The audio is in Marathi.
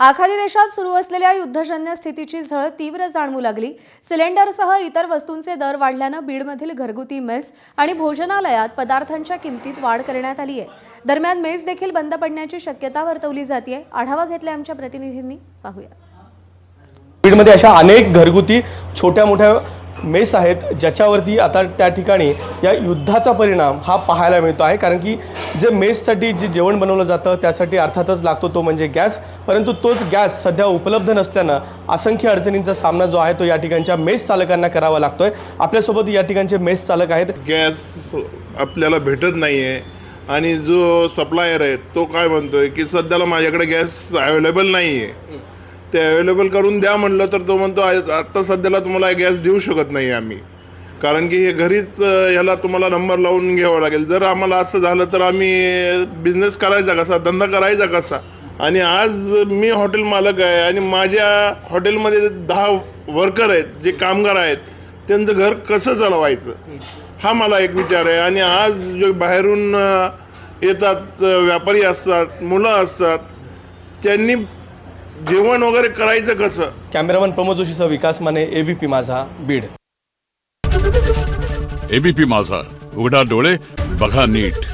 आखाती देशात सुरू असलेल्या युद्धजन्य स्थितीची झळ तीव्र जाणवू लागली। सिलेंडरसह इतर वस्तूंचे दर वाढल्यानं बीडमधील घरगुती मेस आणि भोजनालयात पदार्थांच्या किमतीत वाढ करण्यात आली आहे। दरम्यान मेस देखील बंद पडण्याची शक्यता वर्तवली जाते। आढावा घेतला आमच्या प्रतिनिधींनी, पाहूया। बीडमध्ये अशा अनेक घरगुती छोट्या मोठ्या मेस आहेत ज्याच्यावरती आता त्या ठिकाणी या युद्धाचा परिणाम हा पाहायला मिळतो आहे। कारण की जे मेससाठी जे जेवण बनवलं जातं त्यासाठी अर्थातच लागतो तो म्हणजे गॅस, परंतु तोच गॅस सध्या उपलब्ध नसल्यानं असंख्य अडचणींचा सामना जो आहे तो या ठिकाणच्या मेस चालकांना करावा लागतोय। आपल्यासोबत या ठिकाणचे मेस चालक आहेत। गॅस आपल्याला भेटत नाही आहे आणि जो सप्लायर आहे तो काय म्हणतोय की सध्याला माझ्याकडे गॅस अवेलेबल नाही आहे, ते अवेलेबल करून द्या म्हणलं तर तो म्हणतो आत्ता सध्याला तुम्हाला गॅस देऊ शकत नाही आम्ही, कारण की हे घरीच ह्याला तुम्हाला नंबर लावून घ्यावं लागेल। जर आम्हाला असं झालं तर आम्ही बिझनेस करायचा कसा, धंदा करायचा कसा? आणि आज मी हॉटेल मालक आहे आणि माझ्या हॉटेलमध्ये 10 वर्कर आहेत जे कामगार आहेत, त्यांचं घर कसं चालवायचं हा मला एक विचार आहे। आणि आज जे बाहेरून येतात व्यापारी असतात, मुलं असतात, त्यांनी जेवण वगैरे करायचं कसं? कॅमेरामन प्रमोद जोशीसह विकास माने, एबीपी माझा, बीड। एबीपी माझा, उघडा डोळे बघा नीट।